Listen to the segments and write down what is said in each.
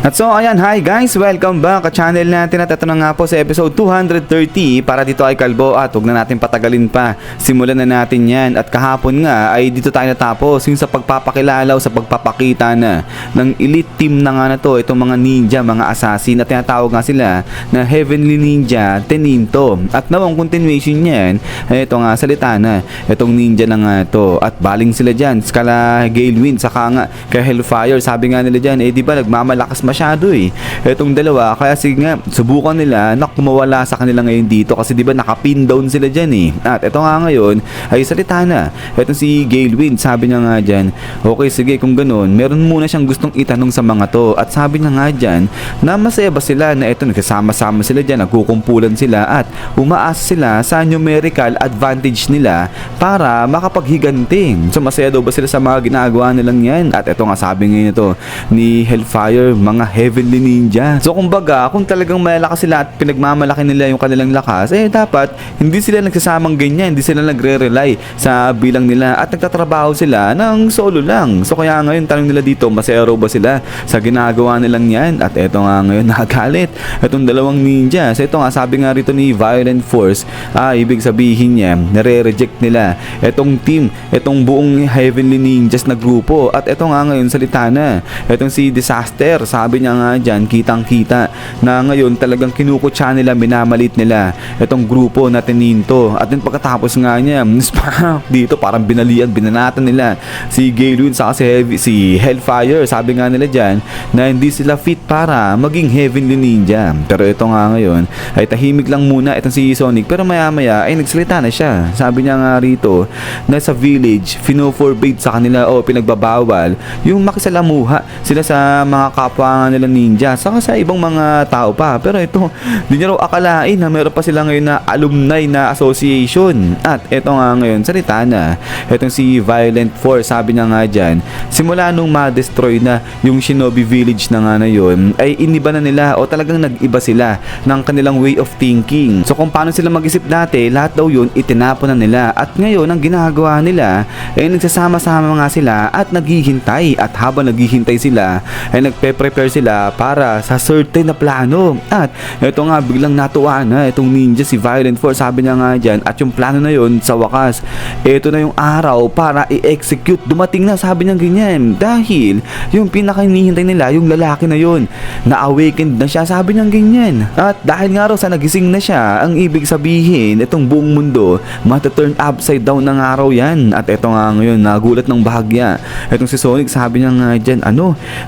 At so ayan, hi guys, welcome back sa channel natin at ito na nga po sa episode 230 para dito ay kalbo at huwag na natin patagalin pa. Simulan na natin yan at kahapon nga ay dito tayo natapos yung sa pagpapakilala o sa pagpapakita na ng elite team na nga na to, itong mga ninja, mga assassin at tinatawag nga sila na Heavenly Ninja Teninto. At nawang continuation yan, ito nga salita na, itong ninja na nga to at baling sila dyan, kala Gale Wind saka nga kay Hellfire. Sabi nga nila dyan, di ba nagmamalakas masyado etong dalawa, kaya sige nga subukan nila na kumawala sa kanila ngayon dito kasi di ba nakapin down sila dyan at ito nga ngayon ay salita na etong si Gale Wind. Sabi niya nga dyan, okay sige kung ganun, meron muna siyang gustong itanong sa mga to at sabi niya nga dyan na masaya ba sila na ito nagkasama-sama sila dyan, nagkukumpulan sila at umaasa sila sa numerical advantage nila para makapaghiganting. So masaya daw ba sila sa mga ginagawa nilang yan? At ito nga sabi ngayon ito ni Hellfire, mga Heavenly Ninja. So kumbaga, kung talagang malalakas sila at pinagmamalaki nila yung kanilang lakas, dapat hindi sila nagsasamang ganyan, hindi sila nagre-rely sa bilang nila at nagtatrabaho sila ng solo lang. So kaya ngayon tanong nila dito, masaya raw ba sila sa ginagawa nilang yan? At eto nga ngayon nakagalit itong dalawang ninja. So ito nga sabi nga rito ni Violent Force, ibig sabihin niya, nare-reject nila itong team, itong buong Heavenly Ninjas na grupo. At eto nga ngayon salita na itong si Disaster, sabi niya nga dyan, kitang-kita na ngayon talagang kinukutsa nila, minamalit nila itong grupo na Teninto. At then pagkatapos nga niya, dito parang binanatan nila si Gale Wind sa si Hellfire. Sabi nga nila dyan na hindi sila fit para maging Heavenly Ninja. Pero ito nga ngayon ay tahimik lang muna itong si Sonic, pero maya-maya ay nagsalita na siya. Sabi niya nga rito na sa village, fino-forbade sa kanila o pinagbabawal yung makisalamuha sila sa mga kapwa nila ninja saka sa ibang mga tao pa. Pero ito, di niya raw akalain na meron pa sila ngayon na alumni na association. At ito nga ngayon, salita na itong si Violent Force. Sabi niya nga dyan, simula nung ma-destroy na yung Shinobi Village na nga na yun, ay iniba na nila o talagang nag-iba sila ng kanilang way of thinking. So kung paano sila mag-isip dati, lahat daw yun itinapon na nila. At ngayon, ang ginagawa nila ay nagsasama-sama nga sila at naghihintay. At habang naghihintay sila, ay nagpe-prepare sila para sa certain na plano. At ito nga biglang natuwa na itong ninja si Violent Force. Sabi niya nga dyan, at yung plano na yun sa wakas, ito na yung araw para i-execute. Dumating na, sabi niya ganyan, dahil yung pinaka-hinihintay nila, yung lalaki na yun, na-awakened na siya, sabi niya ganyan. At dahil nga raw sa nagising na siya, ang ibig sabihin itong buong mundo mata-turn upside down ng araw yan. At ito nga ngayon, nagulat ng bahagya itong si Sonic. Sabi niya nga dyan,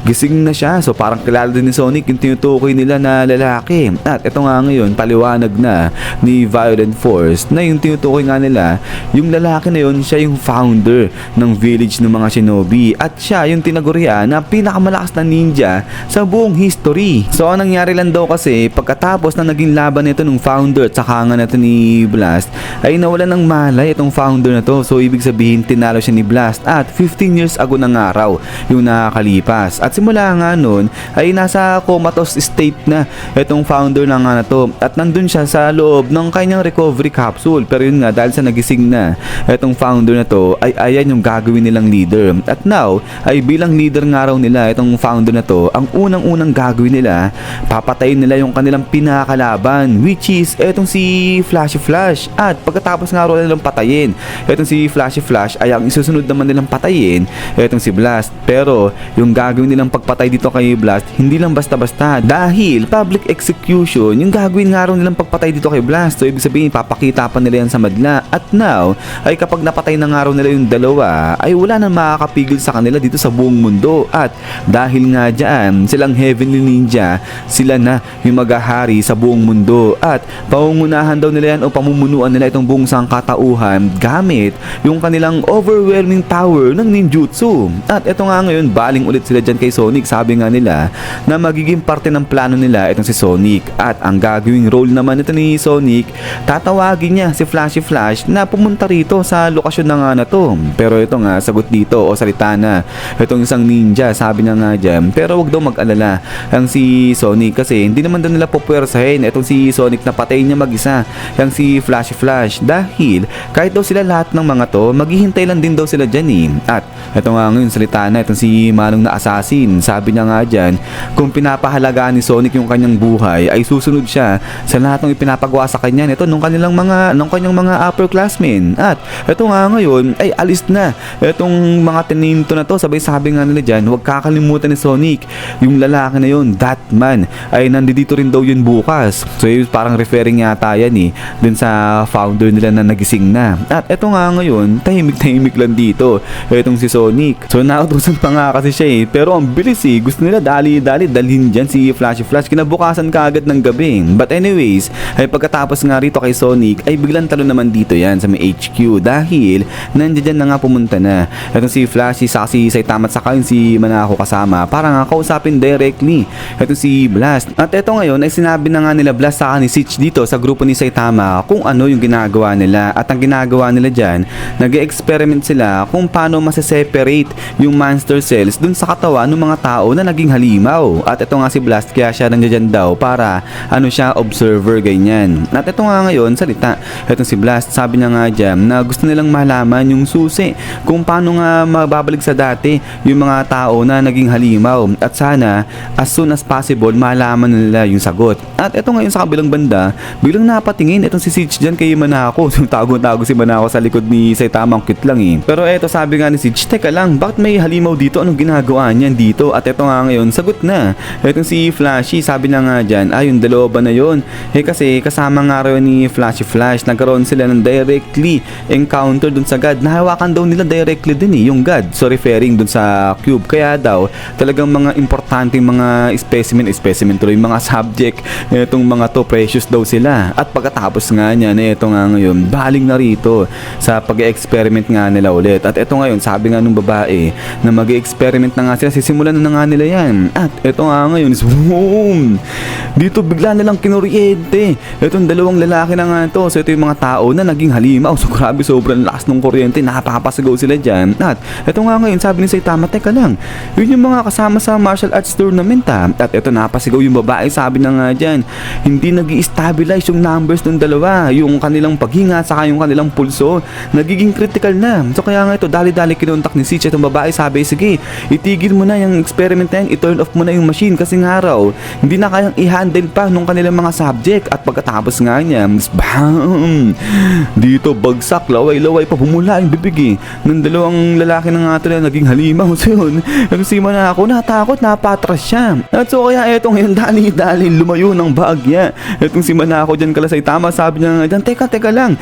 gising na siya. So parang kilala din ni Sonic yung tinutukoy nila na lalaki. At ito nga ngayon, paliwanag na ni Violent Force na yung tinutukoy nga nila, yung lalaki na yun, siya yung founder ng village ng mga shinobi. At siya yung tinagurian na pinakamalakas na ninja sa buong history. So ang nangyari lang daw kasi, pagkatapos na naging laban nito ng founder at saka nga natin ni Blast, ay nawalan ng malay itong founder na to. So ibig sabihin, tinalo siya ni Blast at 15 years ago ng araw yung nakakalipas. At simula nga nun ay nasa comatose state na itong founder na nga na to. At nandun siya sa loob ng kanyang recovery capsule. Pero yun nga, dahil sa nagising na itong founder na to, ay ayan yung gagawin nilang leader. At now, ay bilang leader nga raw nila itong founder na to, ang unang-unang gagawin nila, papatayin nila yung kanilang pinakalaban, which is itong si Flashy Flash. At pagkatapos nga raw nilang patayin itong si Flashy Flash, ay ang isusunod naman nilang patayin itong si Blast. Pero yung gagawin nilang pagpatay dito kay Blast, hindi lang basta-basta, dahil public execution yung gagawin nga raw nilang pagpatay dito kay Blast. So ibig sabihin, papakita pa nila yan sa madla. At now, ay kapag napatay na nga raw nila yung dalawa, ay wala nang makakapigil sa kanila dito sa buong mundo. At dahil nga dyan, silang Heavenly Ninja, sila na yung maghahari sa buong mundo. At pangungunahan daw nila yan o pamumunuan nila itong buong sangkatauhan gamit yung kanilang overwhelming power ng ninjutsu. At ito nga ngayon, baling ulit sila dyan kay Sonic. Sabi nga nila na magiging parte ng plano nila itong si Sonic. At ang gagawing role naman ito ni Sonic, tatawagin niya si Flashy Flash na pumunta rito sa lokasyon na nga na to. Pero ito nga, sagot dito o salita na itong isang ninja. Sabi niya nga dyan, pero wag daw mag-alala ang si Sonic kasi hindi naman daw nila pupwersahin itong si Sonic na patayin niya mag-isa ang si Flashy Flash, dahil kahit daw sila lahat ng mga to, maghihintay lang din daw sila dyan At ito nga ngayon salita na itong si Manong na assassin. Sabi niya nga dyan, dyan, kung pinapahalagaan ni Sonic yung kanyang buhay, ay susunod siya sa lahat ng ipinapagawa sa kanya nito nung kanyang mga upperclassmen. At ito nga ngayon ay alis na itong mga tininto na to. Sabay sabi nga nila dyan, huwag kakalimutan ni Sonic yung lalaki na yun, that man, ay nandito rin daw yun bukas. So yun, parang referring yata yan dun sa founder nila na nagising na. At ito nga ngayon, tahimik-tahimik lang dito itong si Sonic. So nautusan pa nga kasi siya pero ang bilis gusto nila dali-dali dalhin dyan si Flashy Flash kinabukasan kaagad ng gabi. But anyways, ay pagkatapos nga rito kay Sonic ay biglang talo naman dito yan sa may HQ dahil nandiyan na nga pumunta na itong si Flashy sa si Saitama at saka yung si Manako kasama para nga kausapin directly itong si Blast. At ito ngayon ay sinabi na nga nila Blast sa ni Sitch dito sa grupo ni Saitama kung ano yung ginagawa nila. At ang ginagawa nila dyan, nag-experiment sila kung paano masaseparate yung monster cells dun sa katawan ng mga tao na naging halimaw. At ito nga si Blast kaya siya nandiyan daw para siya observer ganyan. At ito nga ngayon salita itong si Blast, sabi niya nga dyan na gusto nilang malaman yung susi kung paano nga mababalik sa dati yung mga tao na naging halimaw at sana as soon as possible malaman nila yung sagot. At ito ngayon sa kabilang banda biglang napatingin itong si Sitch dyan kay Manako. Tago-tago si Manako sa likod ni Saitama, ang cute lang Pero eto sabi nga ni Sitch, teka lang, bakit may halimaw dito? Anong ginagawa niyan dito? At eto nga ngayon, sagot na etong si Flashy, sabi na nga dyan, yung dalawa ba na yun? Kasi kasama nga raw ni Flashy Flash, nagkaroon sila ng directly encounter dun sa God. Nahawakan daw nila directly din yung God. So referring dun sa cube. Kaya daw, talagang mga importanteng mga specimen tuloy, mga subject, etong mga to, precious daw sila. At pagkatapos nga niya na ito nga ngayon, baling na rito sa pag-experiment nga nila ulit. At ito ngayon, sabi nga nung babae na mag-experiment na nga sila, sisimulan na nga nila yan. At ito nga ngayon is boom! Dito bigla nilang kinuryente itong dalawang lalaki na nga to. So ito yung mga tao na naging halimaw. So grabe, sobrang lakas ng kuryente, napapasigaw sila dyan. At ito nga ngayon, sabi ni Saitama, teka lang, yun yung mga kasama sa martial arts tournament At ito napasigaw yung babae, sabi na nga dyan, hindi nag-i-stabilize yung numbers ng dalawa, yung kanilang paghinga saka yung kanilang pulso, nagiging critical na. So kaya nga ito, dali-dali kinontak ni Sitch itong babae, sabi, sige, itigil mo na yung experiment na yan, i-turn off mo na yung machine kasi nga raw, hindi na kayang i-handle pa nung kanilang mga subject. At pagkatapos nga niya, bam! Dito bagsak, laway-laway pa, bumula yung bibig ng dalawang lalaki na nga ito na naging halimaw. So yun, yung si Manako natakot, napatras siya. At so kaya etong ngayon, dali-dali lumayo ng bahagya etong si Manako dyan kala Saitama, sabi niya nga dyan, teka lang,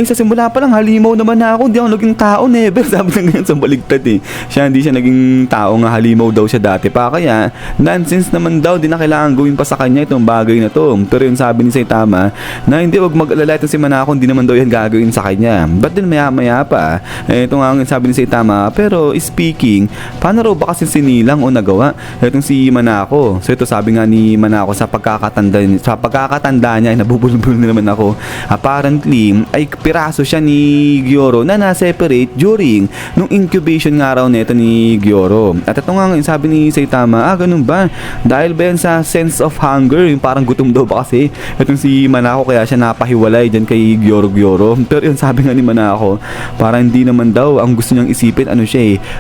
sa simula pa lang halimaw naman ako, hindi ako naging tao, never. Sabi niya ngayon sa baligtad siya hindi siya naging tao, nga halimaw daw siya dati pa, kaya nonsense naman daw, di na kailangan gawin pa sa kanya itong bagay na to. Pero yun sabi ni Saitama na hindi, wag mag-alala itong si Manako, hindi naman daw yan gagawin sa kanya. But din maya pa ito nga sabi ni Saitama, pero speaking, paano raw ba kasi sinilang o nagawa itong si Manako? So ito sabi nga ni Manako, sa pagkakatanda niya ay nabubulbul na naman ako, apparently ay piraso siya ni Gyoro na na-separate during nung incubation nga raw nito ni Gyoro. At ito nga sabi ni Saitama, ganun ba? Dahil ba yan sa sense of hunger, yung parang gutom daw ba kasi itong si Manako, kaya siya napahiwalay dyan kay Gyoro. Pero yun sabi nga ni Manako, parang hindi naman daw ang gusto niyang isipin,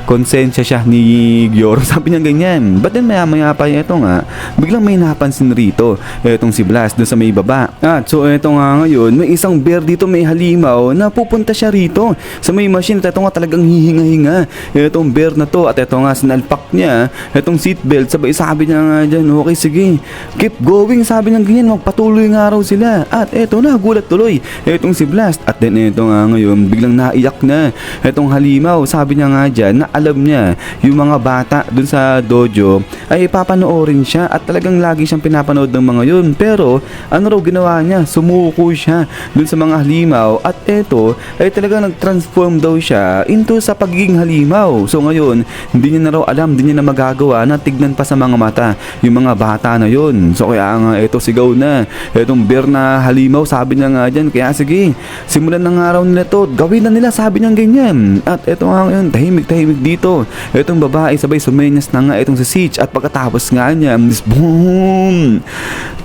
konsensya siya ni Gyoro. Sabi niya ganyan. But then maya pa ito nga, biglang may napansin rito itong si Blast doon sa may baba. At so ito nga ngayon, may isang bear dito, may halimaw na pupunta siya rito sa may machine. At ito nga talagang hihinga-hinga itong bear na to. At ito nga sinalpak niya itong seatbelt. Sabi niya nga dyan, okay sige, keep going, sabi niya ganyan, magpatuloy nga raw sila. At ito na, gulat tuloy itong si Blast. At then ito nga ngayon, biglang naiyak na itong halimaw. Sabi niya nga dyan na alam niya yung mga bata dun sa dojo ay papanoorin siya at talagang lagi siyang pinapanood ng mga yun. Pero ano raw ginawa niya? Sumuko siya dun sa mga halimaw at eto ay talagang nag-transform daw siya into sa pagiging halimaw. So ngayon, hindi niya na raw alam, hindi niya na magagawa na tignan pa sa mga mata yung mga bata na yun. So kaya nga eto, sigaw na etong bear na halimaw, sabi niya nga dyan, kaya sige, simulan na nga raw nila to, gawin na nila, sabi niya ganyan. At eto nga ngayon, tahimik dito etong babae, sabay sumenyas na nga etong si Sitch. At pagkatapos nga niya, boom,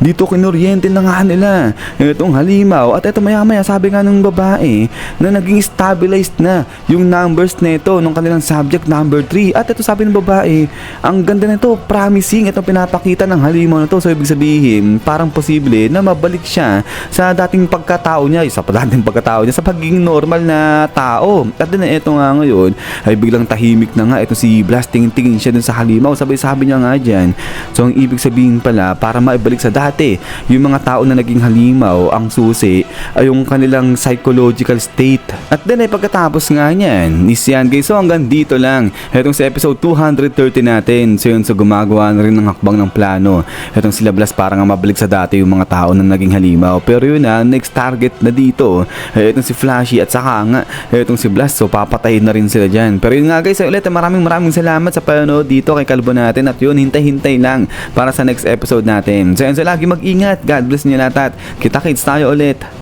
dito kinuryente na nga nila etong halimaw. At eto maya sabi nga ng babae na naging stabilized na yung numbers nito nung kanilang subject number 3. At eto sabi ng babae, ang ganda na to, promising. Itong pinapakita ng halimaw na to. So ibig sabihin, parang posible na mabalik siya sa dating pagkatao niya, sa pagiging normal na tao. At din ito nga ngayon, ay biglang tahimik na nga ito si Blas, tingin siya dun sa halimaw. Sabi niya nga dyan. So ang ibig sabihin pala, para maibalik sa dati, yung mga tao na naging halimaw, ang susi ay yung kanilang psychological state. At din ay pagkatapos nga niyan, is yan guys. So hanggang dito lang. Itong sa episode 230 natin. So yun, so gumagawa na rin ng hakbang ng plano. Itong sila Blas para nga mabalik sa dati yung mga tao na naging halimaw. Pero yun na, next target na dito, itong si Flashy at saka nga itong si Blas. So papatayin na rin sila dyan. Pero yun nga guys, ulit maraming salamat sa panonood dito kay Kalbo natin. At yun, hintay lang para sa next episode natin. So yun, so lagi mag-ingat. God bless niyo lahat at kita-kits tayo ulit.